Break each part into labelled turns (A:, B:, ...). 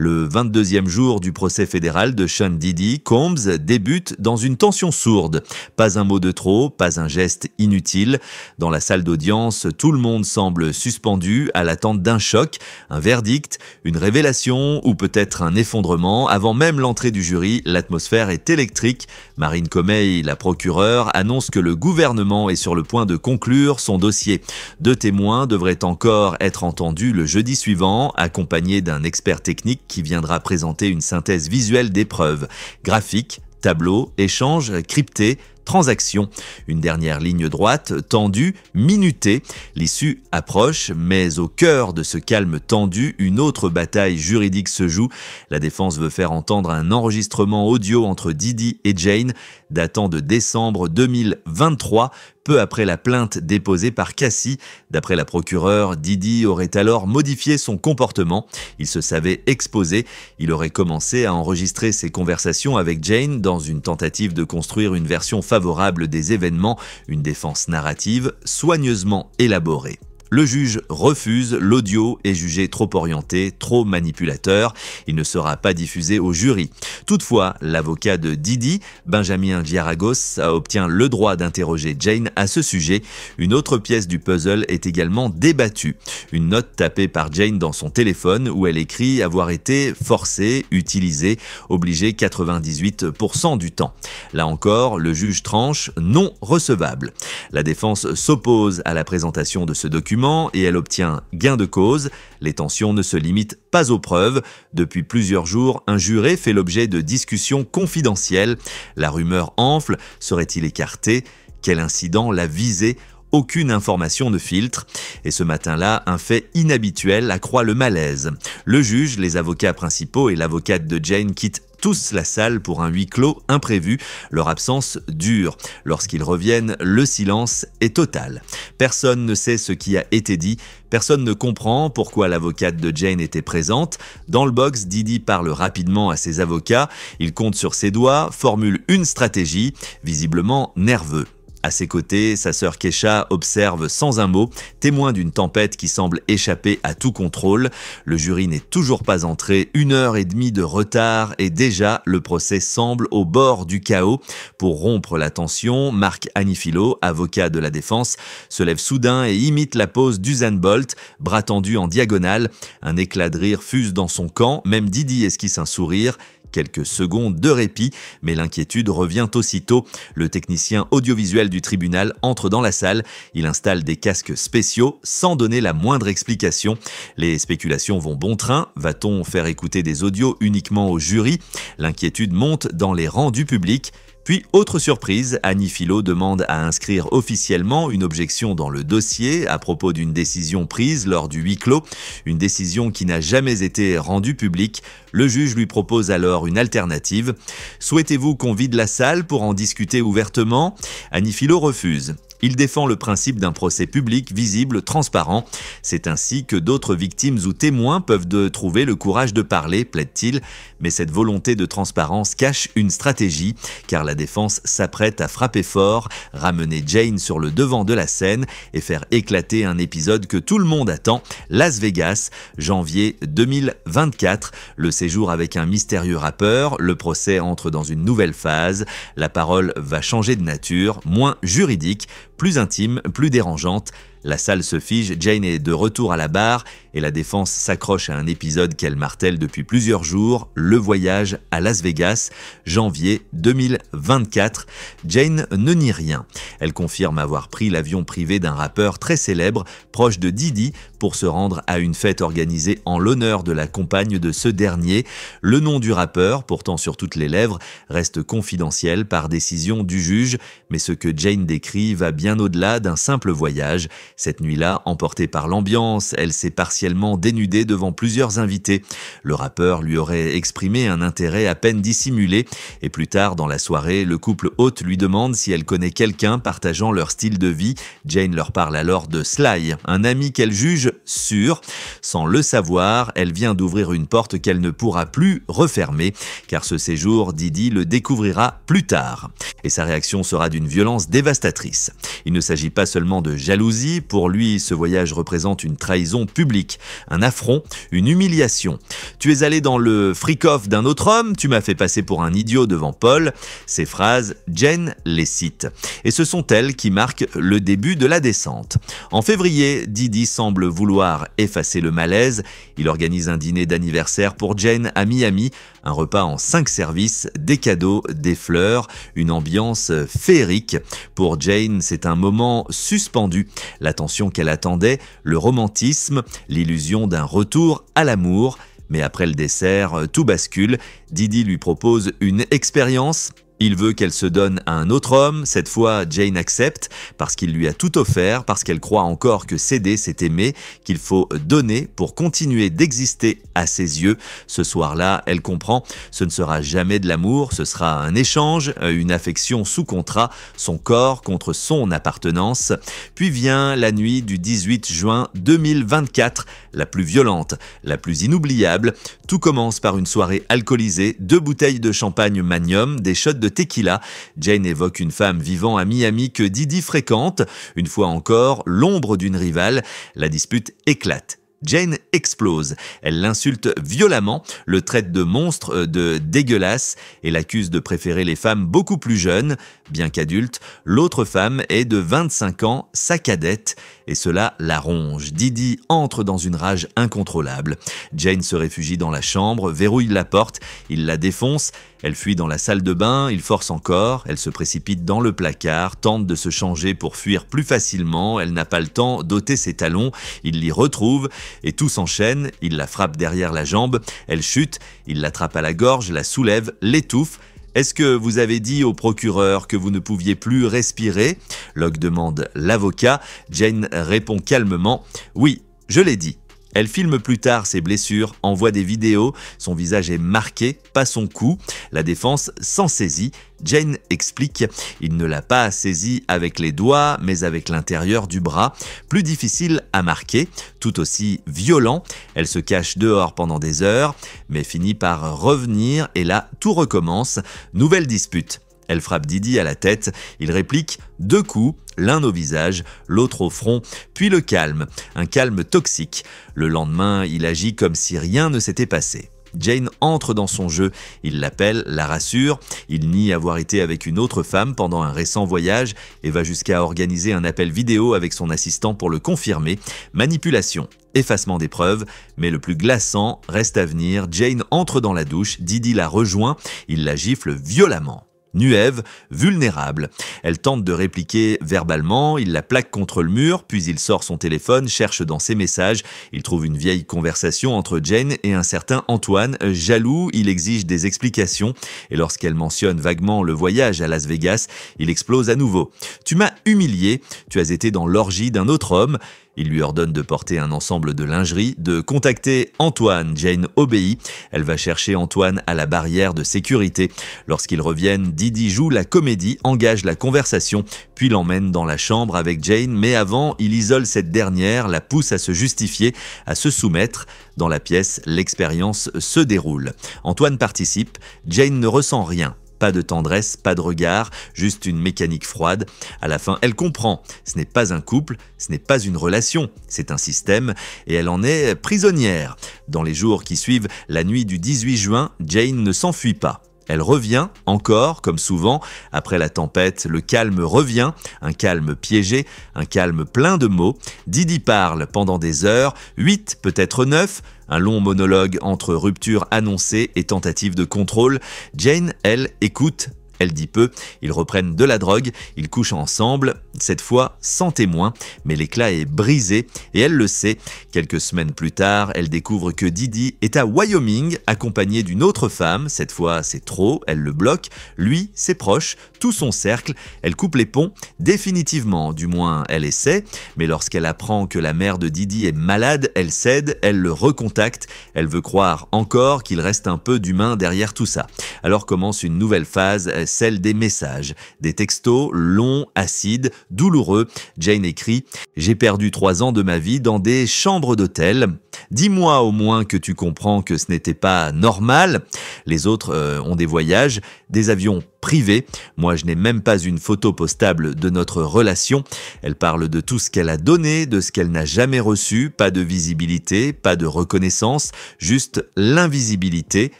A: Le 22e jour du procès fédéral de Sean Diddy, Combs débute dans une tension sourde. Pas un mot de trop, pas un geste inutile. Dans la salle d'audience, tout le monde semble suspendu à l'attente d'un choc, un verdict, une révélation ou peut-être un effondrement. Avant même l'entrée du jury, l'atmosphère est électrique. Marine Comey, la procureure, annonce que le gouvernement est sur le point de conclure son dossier. 2 témoins devraient encore être entendus le jeudi suivant, accompagnés d'un expert technique qui viendra présenter une synthèse visuelle des preuves. Graphiques, tableaux, échanges, cryptés, transactions. Une dernière ligne droite, tendue, minutée. L'issue approche, mais au cœur de ce calme tendu, une autre bataille juridique se joue. La défense veut faire entendre un enregistrement audio entre Diddy et Jane, datant de décembre 2023, peu après la plainte déposée par Cassie. D'après la procureure, Diddy aurait alors modifié son comportement. Il se savait exposé. Il aurait commencé à enregistrer ses conversations avec Jane dans une tentative de construire une version favorable des événements, une défense narrative soigneusement élaborée. Le juge refuse, l'audio est jugé trop orienté, trop manipulateur, il ne sera pas diffusé au jury. Toutefois, l'avocat de Diddy, Benjamin Giaragos, obtient le droit d'interroger Jane à ce sujet. Une autre pièce du puzzle est également débattue. Une note tapée par Jane dans son téléphone où elle écrit avoir été forcée, utilisée, obligée 98% du temps. Là encore, le juge tranche non recevable. La défense s'oppose à la présentation de ce document et elle obtient gain de cause. Les tensions ne se limitent pas aux preuves. Depuis plusieurs jours, un juré fait l'objet de discussions confidentielles. La rumeur enfle, serait-il écarté? Quel incident l'a visé? Aucune information ne filtre. Et ce matin-là, un fait inhabituel accroît le malaise. Le juge, les avocats principaux et l'avocate de Jane quittent tous la salle pour un huis clos imprévu. Leur absence dure. Lorsqu'ils reviennent, le silence est total. Personne ne sait ce qui a été dit. Personne ne comprend pourquoi l'avocate de Jane était présente. Dans le box, Diddy parle rapidement à ses avocats. Il compte sur ses doigts, formule une stratégie, visiblement nerveux. À ses côtés, sa sœur Keisha observe sans un mot, témoin d'une tempête qui semble échapper à tout contrôle. Le jury n'est toujours pas entré, 1h30 de retard et déjà le procès semble au bord du chaos. Pour rompre la tension, Mark Anifilo, avocat de la défense, se lève soudain et imite la pose d'Usain Bolt, bras tendus en diagonale. Un éclat de rire fuse dans son camp, même Diddy esquisse un sourire. Quelques secondes de répit, mais l'inquiétude revient aussitôt. Le technicien audiovisuel du tribunal entre dans la salle. Il installe des casques spéciaux sans donner la moindre explication. Les spéculations vont bon train. Va-t-on faire écouter des audios uniquement au jury? L'inquiétude monte dans les rangs du public. Puis, autre surprise, Anifilo demande à inscrire officiellement une objection dans le dossier à propos d'une décision prise lors du huis clos, une décision qui n'a jamais été rendue publique. Le juge lui propose alors une alternative. « Souhaitez-vous qu'on vide la salle pour en discuter ouvertement ?» Anifilo refuse. Il défend le principe d'un procès public, visible, transparent. C'est ainsi que d'autres victimes ou témoins peuvent trouver le courage de parler, plaide-t-il. Mais cette volonté de transparence cache une stratégie, car la défense s'apprête à frapper fort, ramener Jane sur le devant de la scène et faire éclater un épisode que tout le monde attend, Las Vegas, janvier 2024. Le séjour avec un mystérieux rappeur, le procès entre dans une nouvelle phase. La parole va changer de nature, moins juridique, plus intime, plus dérangeante. La salle se fige, Jane est de retour à la barre et la défense s'accroche à un épisode qu'elle martèle depuis plusieurs jours, le voyage à Las Vegas, janvier 2024. Jane ne nie rien. Elle confirme avoir pris l'avion privé d'un rappeur très célèbre, proche de Diddy, pour se rendre à une fête organisée en l'honneur de la compagne de ce dernier. Le nom du rappeur, pourtant sur toutes les lèvres, reste confidentiel par décision du juge, mais ce que Jane décrit va bien au-delà d'un simple voyage. Cette nuit-là, emportée par l'ambiance, elle s'est partiellement dénudée devant plusieurs invités. Le rappeur lui aurait exprimé un intérêt à peine dissimulé et plus tard dans la soirée, le couple hôte lui demande si elle connaît quelqu'un partageant leur style de vie. Jane leur parle alors de Sly, un ami qu'elle juge sûr. Sans le savoir, elle vient d'ouvrir une porte qu'elle ne pourra plus refermer, car ce séjour, Diddy le découvrira plus tard. Et sa réaction sera d'une violence dévastatrice. Il ne s'agit pas seulement de jalousie, pour lui ce voyage représente une trahison publique. catastrophique, un affront, une humiliation. Tu es allé dans le freak-off d'un autre homme, tu m'as fait passer pour un idiot devant Paul. Ces phrases, Jane les cite. Et ce sont elles qui marquent le début de la descente. En février, Didi semble vouloir effacer le malaise. Il organise un dîner d'anniversaire pour Jane à Miami, un repas en 5 services, des cadeaux, des fleurs, une ambiance féerique. Pour Jane, c'est un moment suspendu. L'attention qu'elle attendait, le romantisme, l'illusion d'un retour à l'amour. Mais après le dessert, tout bascule. Didi lui propose une expérience. Il veut qu'elle se donne à un autre homme. Cette fois, Jane accepte parce qu'il lui a tout offert, parce qu'elle croit encore que céder, c'est aimer, qu'il faut donner pour continuer d'exister à ses yeux. Ce soir-là, elle comprend, ce ne sera jamais de l'amour, ce sera un échange, une affection sous contrat, son corps contre son appartenance. Puis vient la nuit du 18 juin 2024, la plus violente, la plus inoubliable. Tout commence par une soirée alcoolisée, 2 bouteilles de champagne Magnum, des shots de tequila. Jane évoque une femme vivant à Miami que Didi fréquente. Une fois encore, l'ombre d'une rivale. La dispute éclate. Jane explose. Elle l'insulte violemment, le traite de monstre, de dégueulasse et l'accuse de préférer les femmes beaucoup plus jeunes. Bien qu'adulte, l'autre femme est de 25 ans, sa cadette, et cela la ronge. Didi entre dans une rage incontrôlable. Jane se réfugie dans la chambre, verrouille la porte, il la défonce, elle fuit dans la salle de bain, il force encore, elle se précipite dans le placard, tente de se changer pour fuir plus facilement, elle n'a pas le temps d'ôter ses talons, il l'y retrouve, et tout s'enchaîne, il la frappe derrière la jambe, elle chute, il l'attrape à la gorge, la soulève, l'étouffe. Est-ce que vous avez dit au procureur que vous ne pouviez plus respirer ? Locke demande l'avocat. Jane répond calmement « Oui, je l'ai dit ». Elle filme plus tard ses blessures, envoie des vidéos, son visage est marqué, pas son cou. La défense s'en saisit. Jane explique, il ne l'a pas saisi avec les doigts, mais avec l'intérieur du bras. Plus difficile à marquer, tout aussi violent. Elle se cache dehors pendant des heures, mais finit par revenir et là, tout recommence. Nouvelle dispute. Elle frappe Didi à la tête, il réplique 2 coups, l'un au visage, l'autre au front, puis le calme, un calme toxique. Le lendemain, il agit comme si rien ne s'était passé. Jane entre dans son jeu, il l'appelle, la rassure, il nie avoir été avec une autre femme pendant un récent voyage et va jusqu'à organiser un appel vidéo avec son assistant pour le confirmer. Manipulation, effacement des preuves, mais le plus glaçant reste à venir. Jane entre dans la douche, Didi la rejoint, il la gifle violemment. Nuève, vulnérable. Elle tente de répliquer verbalement, il la plaque contre le mur, puis il sort son téléphone, cherche dans ses messages. Il trouve une vieille conversation entre Jane et un certain Antoine. Jaloux, il exige des explications. Et lorsqu'elle mentionne vaguement le voyage à Las Vegas, il explose à nouveau. « Tu m'as humilié, tu as été dans l'orgie d'un autre homme ». Il lui ordonne de porter un ensemble de lingerie, de contacter Antoine. Jane obéit. Elle va chercher Antoine à la barrière de sécurité. Lorsqu'ils reviennent, Didi joue la comédie, engage la conversation, puis l'emmène dans la chambre avec Jane. Mais avant, il isole cette dernière, la pousse à se justifier, à se soumettre. Dans la pièce, l'expérience se déroule. Antoine participe. Jane ne ressent rien. Pas de tendresse, pas de regard, juste une mécanique froide. À la fin, elle comprend. Ce n'est pas un couple, ce n'est pas une relation, c'est un système et elle en est prisonnière. Dans les jours qui suivent la nuit du 18 juin, Jane ne s'enfuit pas. Elle revient, encore, comme souvent, après la tempête, le calme revient, un calme piégé, un calme plein de mots. Didi parle pendant des heures, 8, peut-être 9, un long monologue entre rupture annoncée et tentative de contrôle. Jane, elle, écoute. Elle dit peu, ils reprennent de la drogue, ils couchent ensemble, cette fois sans témoin, mais l'éclat est brisé et elle le sait. Quelques semaines plus tard, elle découvre que Didi est à Wyoming, accompagné d'une autre femme, cette fois c'est trop, elle le bloque, lui, ses proches, tout son cercle, elle coupe les ponts, définitivement, du moins elle essaie, mais lorsqu'elle apprend que la mère de Didi est malade, elle cède, elle le recontacte, elle veut croire encore qu'il reste un peu d'humain derrière tout ça. Alors commence une nouvelle phase, celle des messages, des textos longs, acides, douloureux. Jane écrit « J'ai perdu 3 ans de ma vie dans des chambres d'hôtel. Dis-moi au moins que tu comprends que ce n'était pas normal. Les autres ont des voyages, des avions privés. Moi, je n'ai même pas une photo postable de notre relation. Elle parle de tout ce qu'elle a donné, de ce qu'elle n'a jamais reçu, pas de visibilité, pas de reconnaissance, juste l'invisibilité,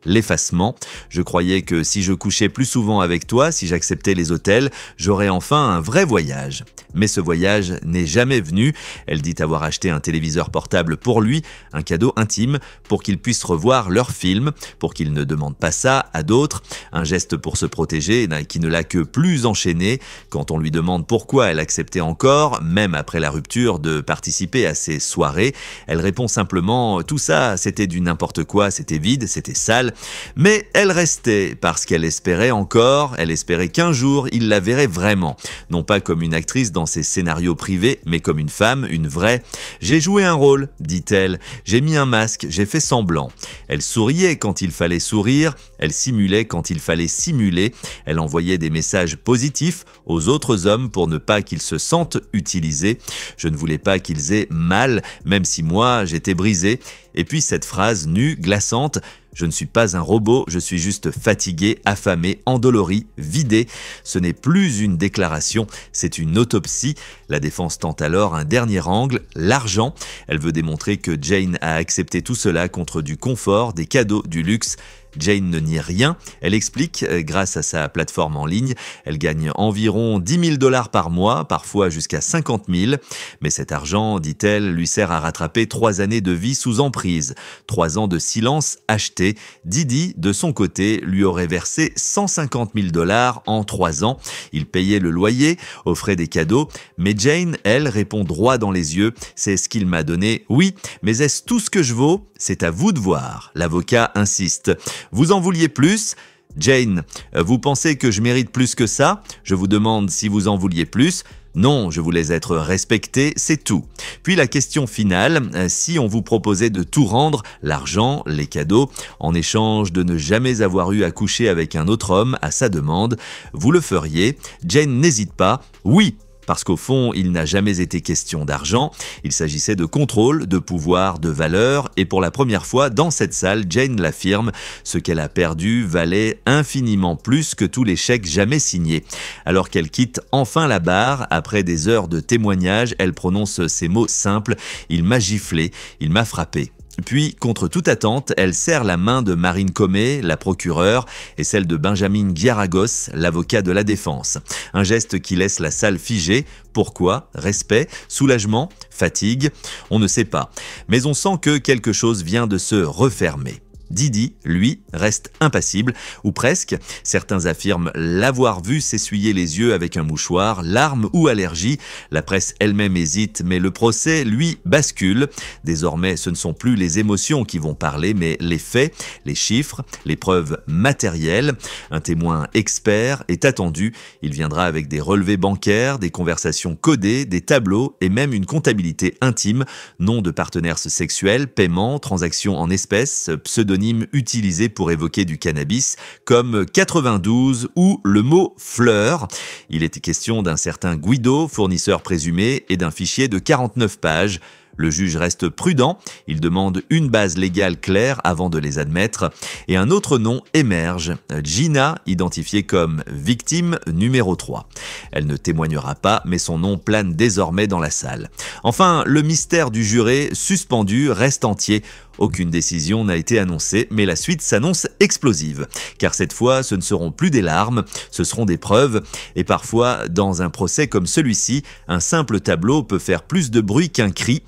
A: l'effacement. Je croyais que si je couchais plus souvent avec toi, si j'acceptais les hôtels, j'aurais enfin un vrai voyage. Mais ce voyage n'est jamais venu. Elle dit avoir acheté un téléviseur portable pour lui, un cadeau intime, pour qu'il puisse revoir leurs films, pour qu'il ne demande pas ça à d'autres. Un geste pour se protéger qui ne l'a que plus enchaîné. Quand on lui demande pourquoi elle acceptait encore, même après la rupture, de participer à ces soirées, elle répond simplement « tout ça, c'était du n'importe quoi, c'était vide, c'était sale ». Mais elle restait parce qu'elle espérait encore, elle espérait qu'un jour il la verrait vraiment. Non pas comme une actrice dans ses scénarios privés, mais comme une femme, une vraie. « J'ai joué un rôle », dit-elle, « j'ai mis un masque, j'ai fait semblant ». Elle souriait quand il fallait sourire, elle simulait quand il fallait simuler. Elle envoyait des messages positifs aux autres hommes pour ne pas qu'ils se sentent utilisés. Je ne voulais pas qu'ils aient mal, même si moi, j'étais brisé. Et puis cette phrase nue, glaçante, « Je ne suis pas un robot, je suis juste fatigué, affamé, endolori, vidé ». Ce n'est plus une déclaration, c'est une autopsie. La défense tente alors un dernier angle, l'argent. Elle veut démontrer que Jane a accepté tout cela contre du confort, des cadeaux, du luxe. Jane ne nie rien, elle explique, grâce à sa plateforme en ligne, elle gagne environ 10 000 $ par mois, parfois jusqu'à 50 000. Mais cet argent, dit-elle, lui sert à rattraper 3 années de vie sous emprise, 3 ans de silence acheté. Didi, de son côté, lui aurait versé 150 000 $ en 3 ans. Il payait le loyer, offrait des cadeaux, mais Jane, elle, répond droit dans les yeux, « C'est ce qu'il m'a donné, oui, mais est-ce tout ce que je vaux ? C'est à vous de voir ». L'avocat insiste. Vous en vouliez plus ? Jane, vous pensez que je mérite plus que ça ? Je vous demande si vous en vouliez plus. Non, je voulais être respecté, c'est tout. Puis la question finale, si on vous proposait de tout rendre, l'argent, les cadeaux, en échange de ne jamais avoir eu à coucher avec un autre homme à sa demande, vous le feriez ? Jane n'hésite pas, oui. Parce qu'au fond, il n'a jamais été question d'argent, il s'agissait de contrôle, de pouvoir, de valeur, et pour la première fois dans cette salle, Jane l'affirme, ce qu'elle a perdu valait infiniment plus que tous les chèques jamais signés. Alors qu'elle quitte enfin la barre, après des heures de témoignages, elle prononce ces mots simples, « Il m'a giflé, il m'a frappé ». Puis, contre toute attente, elle serre la main de Marine Comé, la procureure, et celle de Benjamin Guiaragos, l'avocat de la défense. Un geste qui laisse la salle figée. Pourquoi ? Respect ? Soulagement ? Fatigue ? On ne sait pas. Mais on sent que quelque chose vient de se refermer. Didi, lui, reste impassible, ou presque. Certains affirment l'avoir vu s'essuyer les yeux avec un mouchoir, larmes ou allergie. La presse elle-même hésite, mais le procès, lui, bascule. Désormais, ce ne sont plus les émotions qui vont parler, mais les faits, les chiffres, les preuves matérielles. Un témoin expert est attendu. Il viendra avec des relevés bancaires, des conversations codées, des tableaux et même une comptabilité intime, nom de partenaires sexuels, paiement, transactions en espèces, pseudonymes utilisés pour évoquer du cannabis, comme 92 ou le mot fleur. Il était question d'un certain Guido, fournisseur présumé, et d'un fichier de 49 pages. Le juge reste prudent, il demande une base légale claire avant de les admettre, et un autre nom émerge, Gina, identifiée comme victime numéro 3. Elle ne témoignera pas, mais son nom plane désormais dans la salle. Enfin, le mystère du juré suspendu reste entier. Aucune décision n'a été annoncée, mais la suite s'annonce explosive. Car cette fois, ce ne seront plus des larmes, ce seront des preuves. Et parfois, dans un procès comme celui-ci, un simple tableau peut faire plus de bruit qu'un cri.